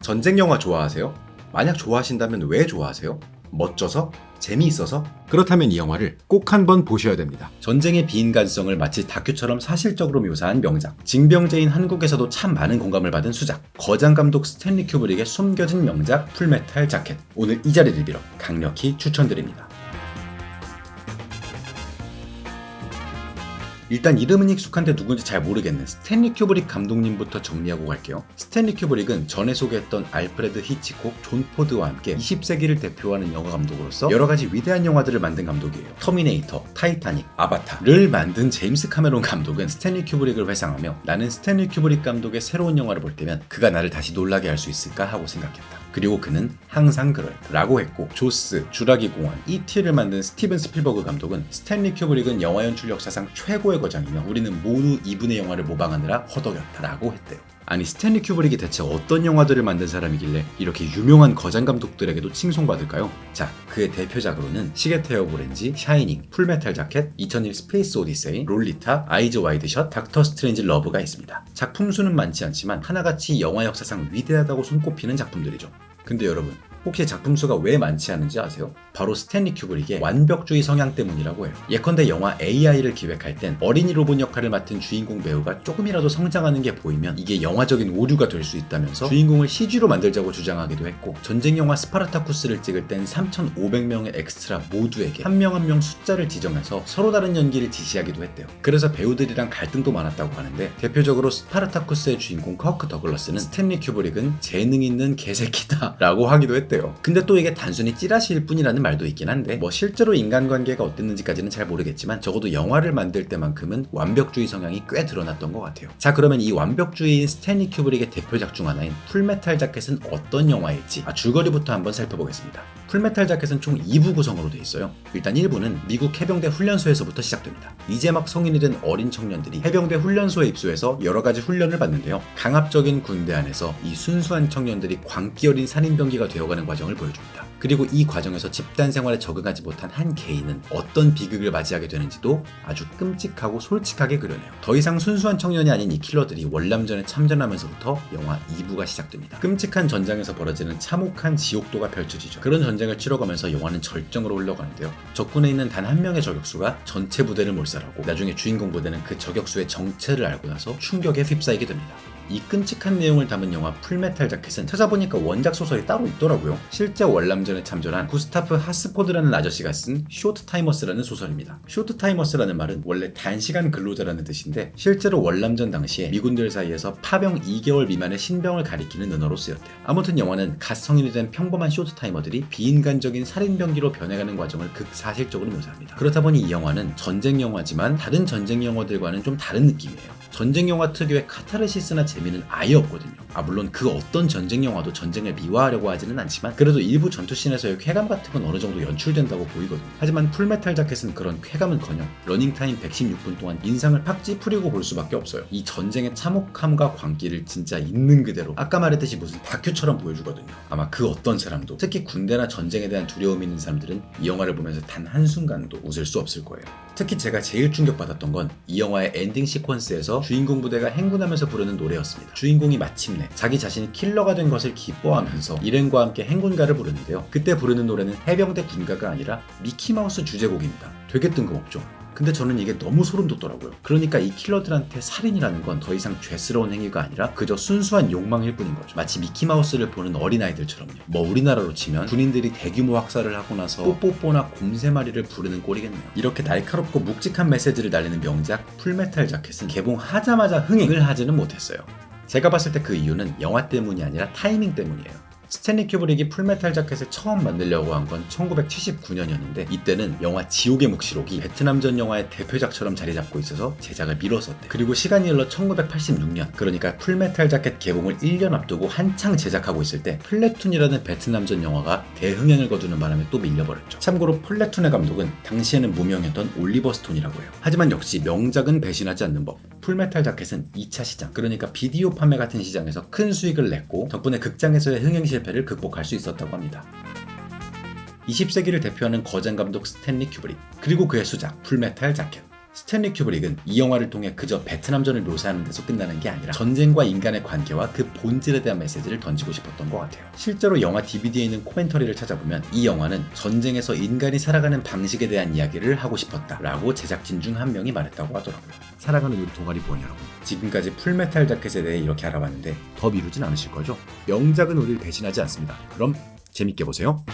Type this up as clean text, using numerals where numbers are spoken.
전쟁 영화 좋아하세요? 만약 좋아하신다면 왜 좋아하세요? 멋져서? 재미있어서? 그렇다면 이 영화를 꼭 한번 보셔야 됩니다. 전쟁의 비인간성을 마치 다큐처럼 사실적으로 묘사한 명작, 징병제인 한국에서도 참 많은 공감을 받은 수작, 거장 감독 스탠리 큐브릭의 숨겨진 명작 풀메탈 자켓. 오늘 이 자리를 빌어 강력히 추천드립니다. 일단 이름은 익숙한데 누군지 잘 모르겠는 스탠리 큐브릭 감독님부터 정리하고 갈게요. 스탠리 큐브릭은 전에 소개했던 알프레드 히치콕, 존 포드와 함께 20세기를 대표하는 영화 감독으로서 여러가지 위대한 영화들을 만든 감독이에요. 터미네이터, 타이타닉, 아바타를 만든 제임스 카메론 감독은 스탠리 큐브릭을 회상하며 나는 스탠리 큐브릭 감독의 새로운 영화를 볼 때면 그가 나를 다시 놀라게 할 수 있을까 하고 생각했다. 그리고 그는 항상 그럴다 라고 했고, 조스, 주라기 공원, E.T.를 만든 스티븐 스필버그 감독은 스탠리 큐브릭은 영화 연출 역사상 최고의 거장이며 우리는 모두 이분의 영화를 모방하느라 허덕였다 라고 했대요. 아니, 스탠리 큐브릭이 대체 어떤 영화들을 만든 사람이길래 이렇게 유명한 거장 감독들에게도 칭송받을까요? 자, 그의 대표작으로는 시계테어 오렌지, 샤이닝, 풀메탈 자켓, 2001 스페이스 오디세이, 롤리타, 아이즈 와이드 샷, 닥터 스트레인지 러브가 있습니다. 작품 수는 많지 않지만 하나같이 영화 역사상 위대하다고 손꼽히는 작품들이죠. 근데 여러분, 혹시 작품 수가 왜 많지 않은지 아세요? 바로 스탠리 큐브릭의 완벽주의 성향 때문이라고 해요. 예컨대 영화 AI를 기획할 땐 어린이 로봇 역할을 맡은 주인공 배우가 조금이라도 성장하는 게 보이면 이게 영화적인 오류가 될 수 있다면서 주인공을 CG로 만들자고 주장하기도 했고, 전쟁 영화 스파르타쿠스를 찍을 땐 3,500명의 엑스트라 모두에게 한 명 한 명 숫자를 지정해서 서로 다른 연기를 지시하기도 했대요. 그래서 배우들이랑 갈등도 많았다고 하는데, 대표적으로 스파르타쿠스의 주인공 커크 더글러스는 스탠리 큐브릭은 재능 있는 개새끼다 라고 하기도 했대요. 근데 또 이게 단순히 찌라시일 뿐이라는 말도 있긴 한데, 뭐 실제로 인간관계가 어땠는지까지는 잘 모르겠지만 적어도 영화를 만들 때만큼은 완벽주의 성향이 꽤 드러났던 것 같아요. 자, 그러면 이 완벽주의인 스탠리 큐브릭의 대표작 중 하나인 풀메탈 자켓은 어떤 영화일지 줄거리부터 한번 살펴보겠습니다. 풀메탈 자켓은 총 2부 구성으로 돼 있어요. 일단 1부는 미국 해병대 훈련소에서부터 시작됩니다. 이제 막 성인이 된 어린 청년들이 해병대 훈련소에 입소해서 여러가지 훈련을 받는데요. 강압적인 군대 안에서 이 순수한 청년들이 광기 어린 살인병기가 되어가는 과정을 보여줍니다. 그리고 이 과정에서 집단 생활에 적응하지 못한 한 개인은 어떤 비극을 맞이하게 되는지도 아주 끔찍하고 솔직하게 그려내요. 더 이상 순수한 청년이 아닌 이 킬러들이 월남전에 참전하면서부터 영화 2부가 시작됩니다. 끔찍한 전장에서 벌어지는 참혹한 지옥도가 펼쳐지죠. 그런 전쟁을 치러가면서 영화는 절정으로 흘러가는데요. 적군에 있는 단 한 명의 저격수가 전체 부대를 몰살하고 나중에 주인공 부대는 그 저격수의 정체를 알고 나서 충격에 휩싸이게 됩니다. 이 끔찍한 내용을 담은 영화 풀메탈 자켓은 찾아보니까 원작 소설이 따로 있더라고요. 실제 월남전에 참전한 구스타프 하스포드라는 아저씨가 쓴 쇼트 타이머스라는 소설입니다. 쇼트 타이머스라는 말은 원래 단시간 근로자라는 뜻인데, 실제로 월남전 당시에 미군들 사이에서 파병 2개월 미만의 신병을 가리키는 은어로 쓰였대요. 아무튼 영화는 갓 성인이 된 평범한 쇼트 타이머들이 비인간적인 살인병기로 변해가는 과정을 극사실적으로 묘사합니다. 그렇다 보니 이 영화는 전쟁 영화지만 다른 전쟁 영화들과는 좀 다른 느낌이에요. 전쟁 영화 특유의 카타르시스나 재미는 아예 없거든요. 물론 그 어떤 전쟁 영화도 전쟁을 미화하려고 하지는 않지만 그래도 일부 전투씬에서의 쾌감 같은 건 어느 정도 연출된다고 보이거든요. 하지만 풀메탈 자켓은 그런 쾌감은커녕 러닝타임 116분 동안 인상을 팍 찌푸리고 볼 수밖에 없어요. 이 전쟁의 참혹함과 광기를 진짜 있는 그대로 아까 말했듯이 무슨 다큐처럼 보여주거든요. 아마 그 어떤 사람도, 특히 군대나 전쟁에 대한 두려움이 있는 사람들은 이 영화를 보면서 단 한순간도 웃을 수 없을 거예요. 특히 제가 제일 충격받았던 건 이 영화의 엔딩 시퀀스에서 주인공 부대가 행군하면서 부르는 노래였습니다. 주인공이 마침내 자기 자신이 킬러가 된 것을 기뻐하면서 일행과 함께 행군가를 부르는데요. 그때 부르는 노래는 해병대 군가가 아니라 미키마우스 주제곡입니다. 되게 뜬금없죠? 근데 저는 이게 너무 소름 돋더라고요. 그러니까 이 킬러들한테 살인이라는 건 더 이상 죄스러운 행위가 아니라 그저 순수한 욕망일 뿐인 거죠. 마치 미키마우스를 보는 어린아이들처럼요. 뭐 우리나라로 치면 군인들이 대규모 학살을 하고 나서 뽀뽀뽀나 곰새마리를 부르는 꼴이겠네요. 이렇게 날카롭고 묵직한 메시지를 날리는 명작 풀메탈 자켓은 개봉하자마자 흥행을 하지는 못했어요. 제가 봤을 때 그 이유는 영화 때문이 아니라 타이밍 때문이에요. 스탠리 큐브릭이 풀메탈 자켓을 처음 만들려고 한 건 1979년이었는데 이때는 영화 지옥의 묵시록이 베트남전 영화의 대표작처럼 자리 잡고 있어서 제작을 미뤘었대. 그리고 시간이 흘러 1986년, 그러니까 풀메탈 자켓 개봉을 1년 앞두고 한창 제작하고 있을 때 플래툰이라는 베트남전 영화가 대흥행을 거두는 바람에 또 밀려버렸죠. 참고로 플래툰의 감독은 당시에는 무명이었던 올리버 스톤이라고 해요. 하지만 역시 명작은 배신하지 않는 법. 풀메탈 자켓은 2차 시장, 그러니까 비디오 판매 같은 시장에서 큰 수익을 냈고 덕분에 극장에서의 흥행 실패를 극복할 수 있었다고 합니다. 20세기를 대표하는 거장 감독 스탠리 큐브릭, 그리고 그의 수작 풀메탈 자켓. 스탠리 큐브릭은 이 영화를 통해 그저 베트남전을 묘사하는 데서 끝나는 게 아니라 전쟁과 인간의 관계와 그 본질에 대한 메시지를 던지고 싶었던 것 같아요. 실제로 영화 DVD에 있는 코멘터리를 찾아보면 이 영화는 전쟁에서 인간이 살아가는 방식에 대한 이야기를 하고 싶었다라고 제작진 중 한 명이 말했다고 하더라고요. 사랑하는 우리 동아리 부원 여러분, 지금까지 풀메탈 자켓에 대해 이렇게 알아봤는데 더 미루진 않으실 거죠? 명작은 우리를 배신하지 않습니다. 그럼 재밌게 보세요.